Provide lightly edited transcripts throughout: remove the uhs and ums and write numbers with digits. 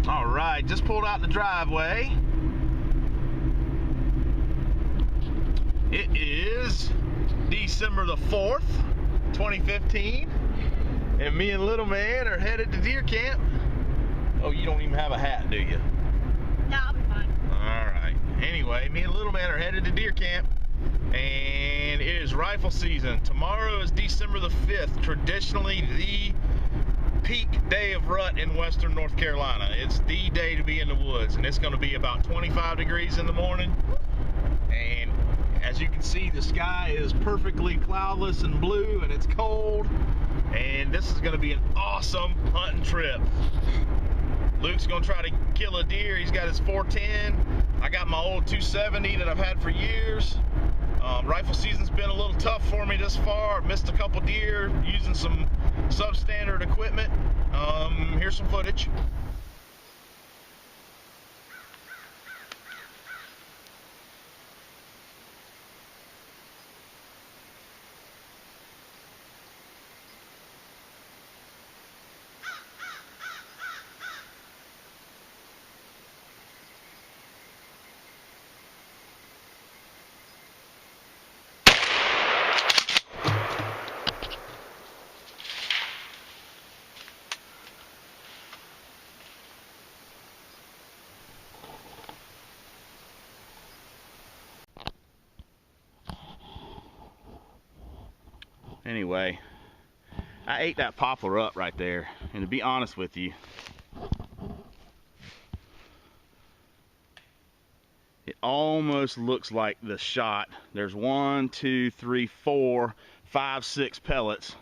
All right, just pulled out the driveway. It is December the 4th, 2015, and me and little man are headed to deer camp. Oh, you don't even have a hat, do you? No, I'll be fine. All right. Anyway, me and little man are headed to deer camp, and it is rifle season. Tomorrow is December the 5th, traditionally the peak day of rut in western North Carolina. It's the day to be in the woods, and it's going to be about 25 degrees in the morning. And as you can see, the sky is perfectly cloudless and blue, and it's cold. And this is going to be an awesome hunting trip. Luke's going to try to kill a deer. He's got his 410. I got my old 270 that I've had for years. Rifle season's been a little tough for me this far. I've missed a couple deer using some substandard equipment. Here's some footage. Anyway, I ate that poplar up right there, and to be honest with you, it almost looks like the shot. There's 1, 2, 3, 4, 5, 6 pellets,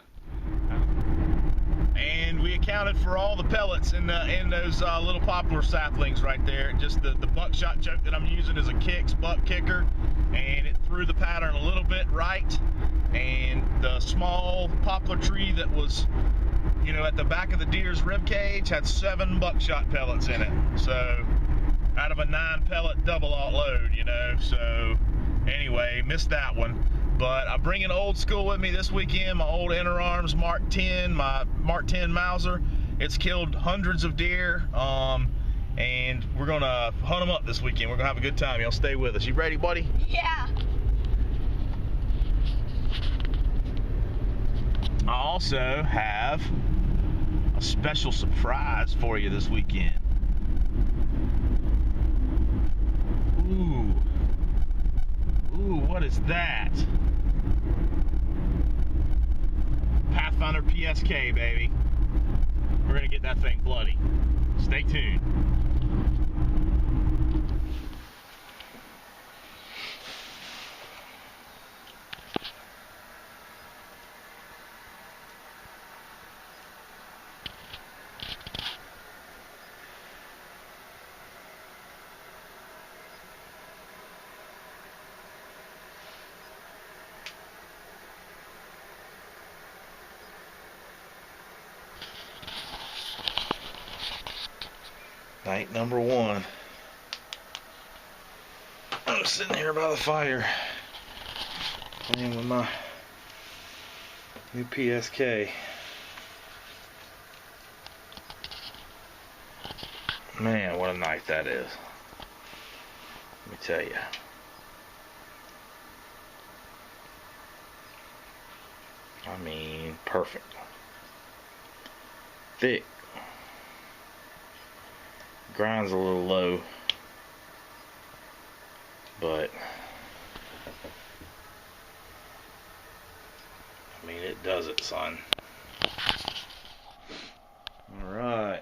and we accounted for all the pellets in those little poplar saplings right there. Just the buckshot choke that I'm using is a Kicks buck kicker, and it threw the pattern a little bit right. And the small poplar tree that was, you know, at the back of the deer's rib cage had 7 buckshot pellets in it. So out of a 9 pellet double aught load, you know. So anyway, missed that one. But I'm bringing old school with me this weekend. My old Inner Arms Mark 10, my Mark 10 Mauser. It's killed hundreds of deer. And we're gonna hunt them up this weekend. We're gonna have a good time. Y'all stay with us. You ready, buddy? Yeah. I also have a special surprise for you this weekend. Ooh, what is that? Pathfinder PSK, baby. We're gonna get that thing bloody. Stay tuned. Night number 1. I'm sitting here by the fire playing with my new PSK. Man, what a night that is. Let me tell you. I mean, perfect. Thick. Grind's a little low, but I mean, it does it, son. All right,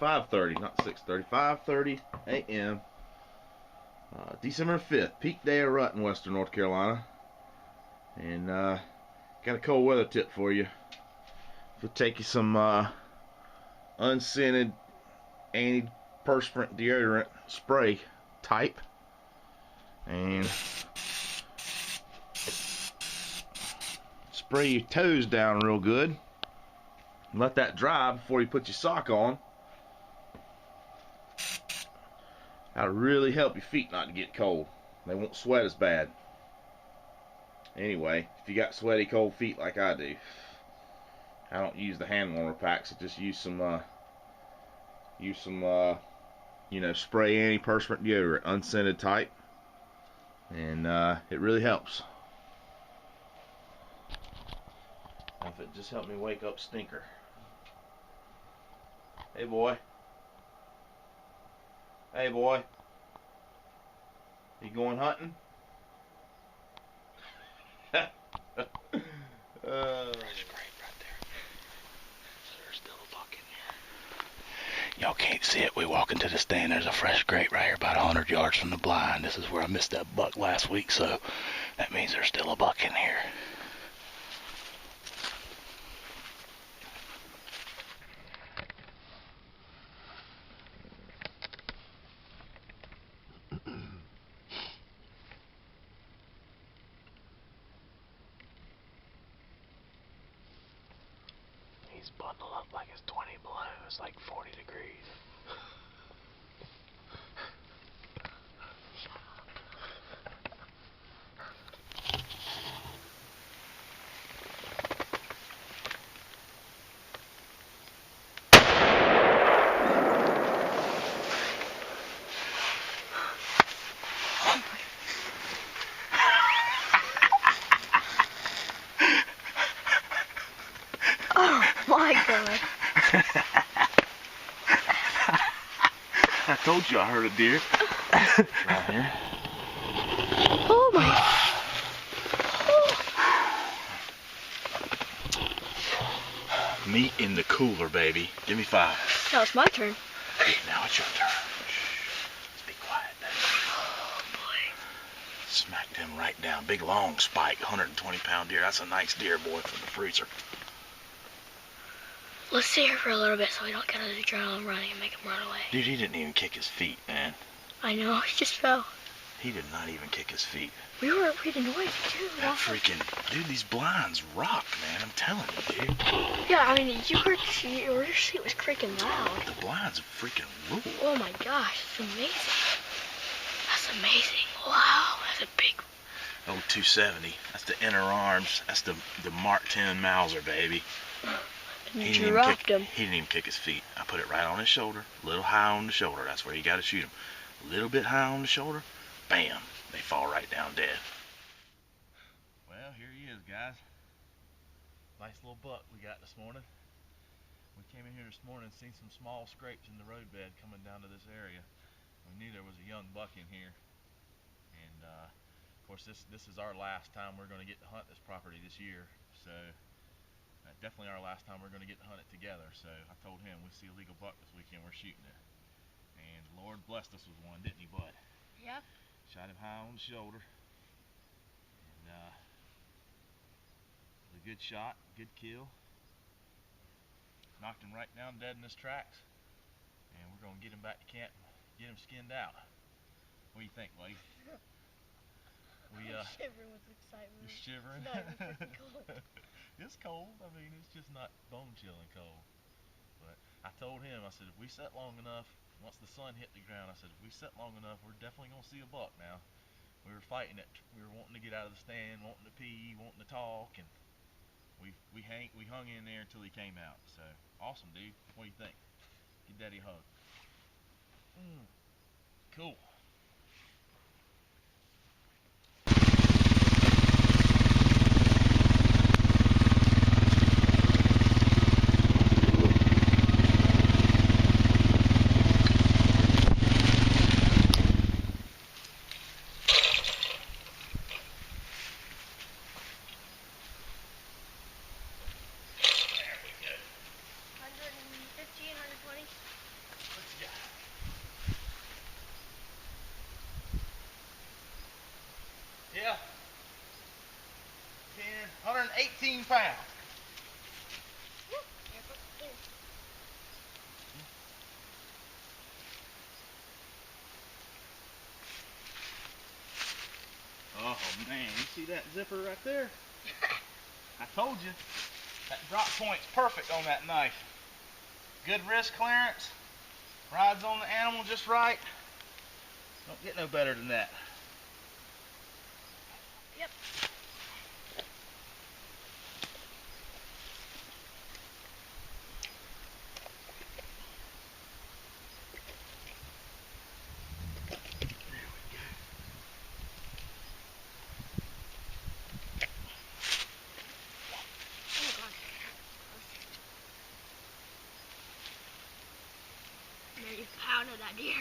5:30, not 6:30, 5:30 a.m. December 5th, peak day of rut in western North Carolina, and got a cold weather tip for you. We'll take you some unscented antiperspirant deodorant spray type, and spray your toes down real good. Let that dry before you put your sock on. That'll really help your feet not to get cold. They won't sweat as bad. Anyway, if you got sweaty cold feet like I do, I don't use the hand warmer packs. I just use some use some, spray antiperspirant deodorant, unscented type, and it really helps. If it just helped me wake up Stinker. Hey boy. Hey boy. You going hunting? Y'all can't see it. We walk into the stand. There's a fresh grate right here about 100 yards from the blind. This is where I missed that buck last week, so that means there's still a buck in here. He's bundled up like it's 20 below. It's like 40 degrees. Oh my god. I told you I heard a deer. Right here. Oh my. Meat in the cooler, baby. Give me 5. Now it's my turn. Now it's your turn. Shh. Let's be quiet. Oh boy. Smacked him right down. Big long spike, 120-pound deer. That's a nice deer, boy, from the freezer. Let's stay here for a little bit so we don't get the adrenaline running and make him run away. Dude, he didn't even kick his feet, man. I know, he just fell. He did not even kick his feet. We were pretty noisy too. That freaking... Dude, these blinds rock, man. I'm telling you, dude. Yeah, I mean, your seat was creaking loud. The blinds freaking rule. Oh my gosh, it's amazing. That's amazing. Wow, that's a big... Oh, 270. That's the inner arms. That's the Mark 10 Mauser, baby. You dropped him. He didn't even kick his feet. I put it right on his shoulder. A little high on the shoulder. That's where you got to shoot him. A little bit high on the shoulder. Bam. They fall right down dead. Well, here he is, guys. Nice little buck we got this morning. We came in here this morning and seen some small scrapes in the roadbed coming down to this area. We knew there was a young buck in here. And, of course, this is our last time we're going to get to hunt this property this year. So... definitely our last time we're going to get to hunt it together. So I told him we see a legal buck this weekend, we're shooting it. And the Lord blessed us with one, didn't he, bud? Yeah. Shot him high on the shoulder. And it was a good shot, good kill. Knocked him right down dead in his tracks. And we're going to get him back to camp and get him skinned out. What do you think, buddy? I'm shivering with excitement. You're shivering? It's not even freaking cold. It's cold. I mean, it's just not bone-chilling cold. But I told him, I said, if we sit long enough, once the sun hit the ground, I said, if we sit long enough, we're definitely going to see a buck now. We were fighting it. We were wanting to get out of the stand, wanting to pee, wanting to talk, and we hung in there until he came out. So, awesome, dude. What do you think? Give Daddy a hug. Cool. Yeah. 118 pounds. Oh man, you see that zipper right there? I told you, that drop point's perfect on that knife. Good wrist clearance, rides on the animal just right. Don't get no better than that. Yep. pounded that deer.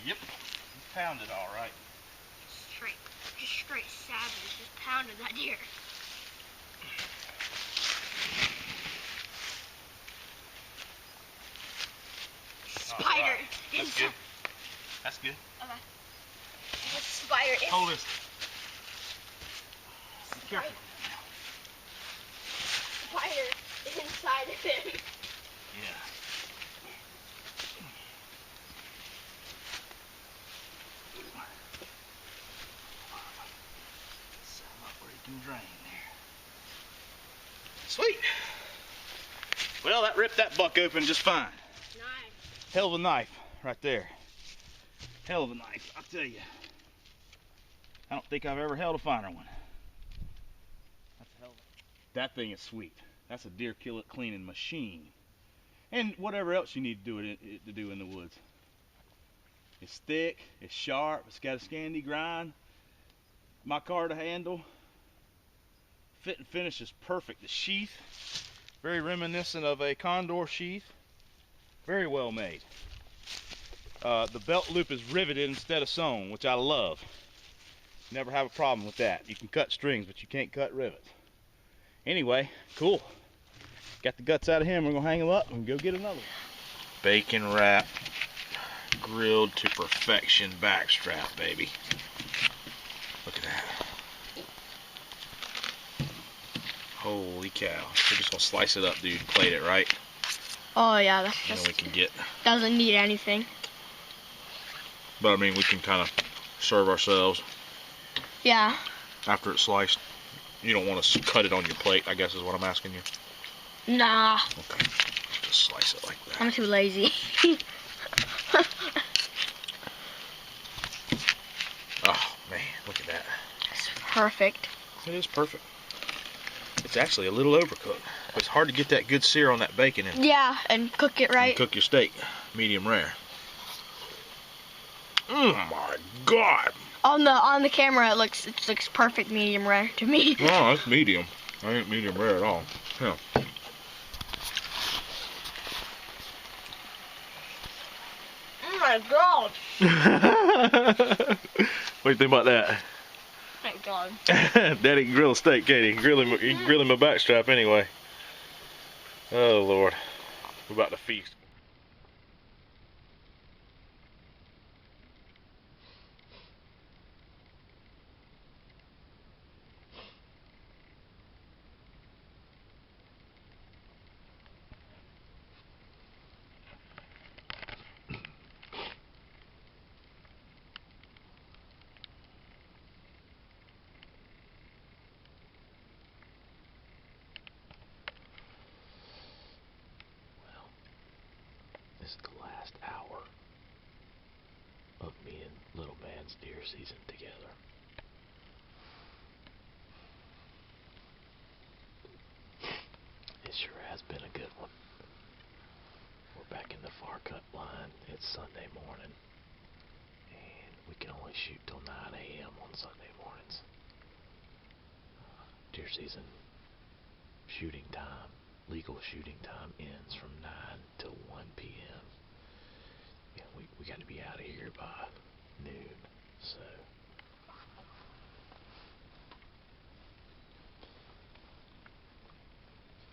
Yep, he pounded all right. Just straight savage. Just pounded that deer. Spider. Right. That's good. That's good. Okay. There's a spider. Hold this. Be careful. Spider inside of him. Yeah. Set him up where he can drain there. Sweet. Well, that ripped that buck open just fine. Nice. Hell of a knife right there. Hell of a knife, I'll tell you. I don't think I've ever held a finer one. That's a hell of a... That thing is sweet. That's a deer kill it cleaning machine. And whatever else you need to do in the woods. It's thick, it's sharp, it's got a Scandi grind. My car to handle. Fit and finish is perfect. The sheath, very reminiscent of a condor sheath. Very well made. The belt loop is riveted instead of sewn, which I love. Never have a problem with that. You can cut strings, but you can't cut rivets. Anyway, cool. Got the guts out of him. We're gonna hang him up and go get another one. Bacon wrap, grilled to perfection backstrap, baby. Look at that. Holy cow. We're just gonna slice it up, dude. Plate it, right? Oh yeah, that's And then we can get... doesn't need anything. But I mean, we can kind of serve ourselves. Yeah. After it's sliced. You don't want to cut it on your plate, I guess is what I'm asking you. Nah. Okay. Just slice it like that. I'm too lazy. Oh, man. Look at that. It's perfect. It is perfect. It's actually a little overcooked. But it's hard to get that good sear on that bacon and Yeah, and cook it right. cook your steak medium rare. Oh my God. On the camera, it looks perfect medium rare to me. Oh, that's medium. I ain't medium rare at all. Yeah. Oh my God. What do you think about that? Oh my God. Daddy can grill a steak, can't he? He can grill him a backstrap anyway. Oh Lord. We're about to feast. This is the last hour of me and little man's deer season together. It sure has been a good one. We're back in the far cut line. It's Sunday morning, and we can only shoot till 9 a.m. on Sunday mornings. Deer season shooting time, legal shooting time ends from 9 till 1 p.m. Yeah, we got to be out of here by noon, so.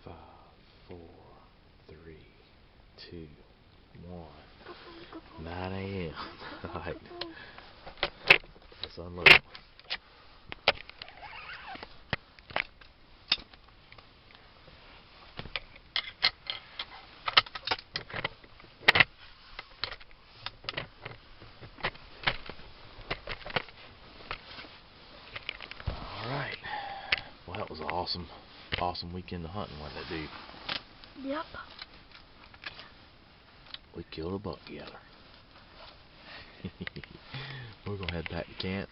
Five, 4, 3, 2, 1. 9 a.m. Alright. Let's unload. Alright. Well, that was an awesome weekend of hunting, wasn't it, dude? Yep. We killed a buck together. We're gonna head back to camp,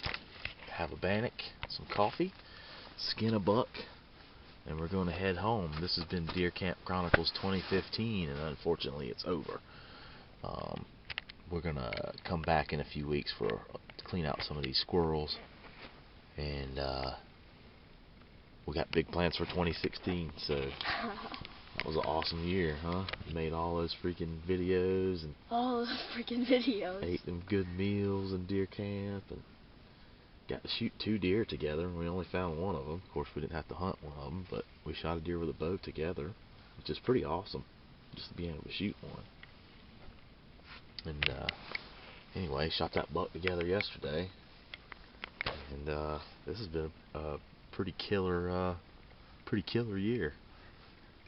have a bannock, some coffee, skin a buck, and we're gonna head home. This has been Deer Camp Chronicles 2015, and unfortunately it's over. We're gonna come back in a few weeks to clean out some of these squirrels, And we got big plans for 2016, so that was an awesome year, huh? Made all those freaking videos and all those freaking videos. ate them good meals in deer camp and got to shoot 2 deer together. We only found one of them. Of course, we didn't have to hunt one of them, but we shot a deer with a bow together, which is pretty awesome, just to be able to shoot one. And anyway, shot that buck together yesterday, and this has been a pretty killer year.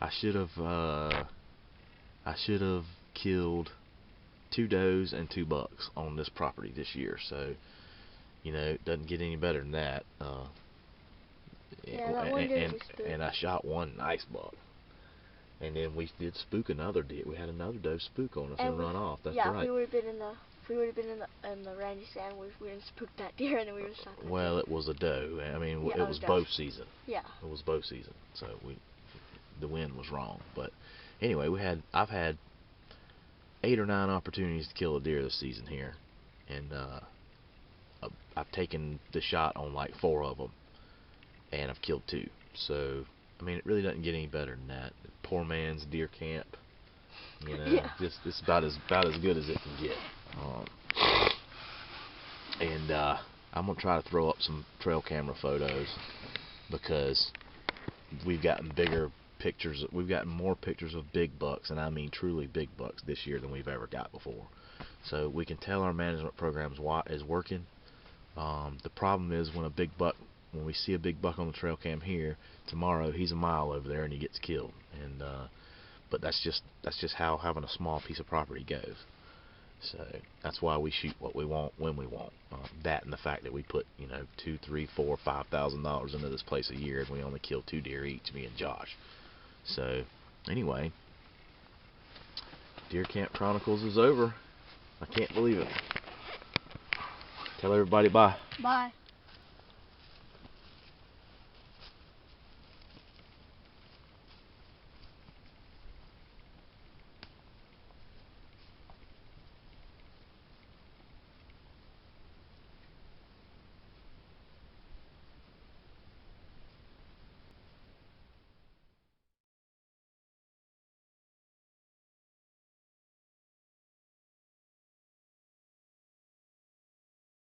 I should have killed 2 does and 2 bucks on this property this year, so you know, it doesn't get any better than that. Yeah, that one did spook. And I shot one nice buck. And then we did spook another deer. We had another doe spook on us and run off. That's yeah, right. if we would have been in the Randy Sand, we would have spooked that deer and then we would have shot that Well, deer. it was a doe. I mean, Yeah, it was bow season. Yeah. It was bow season. So the wind was wrong. But anyway, I've had 8 or 9 opportunities to kill a deer this season here, and I've taken the shot on like 4 of them, and I've killed 2. So I mean, it really doesn't get any better than that. Poor man's deer camp, you know. Yeah. Just it's about as good as it can get. And I'm gonna try to throw up some trail camera photos, because we've gotten bigger pictures. We've gotten more pictures of big bucks, and I mean truly big bucks, this year than we've ever got before. So we can tell our management program is working. The problem is when we see a big buck on the trail cam here, tomorrow he's a mile over there and he gets killed. And but that's just how having a small piece of property goes. So that's why we shoot what we want when we want. That and the fact that we put, you know, $2,000, $3,000, $4,000, $5,000 into this place a year, and we only kill 2 deer each, me and Josh. So anyway, Deer Camp Chronicles is over. I can't believe it. Tell everybody bye. Bye.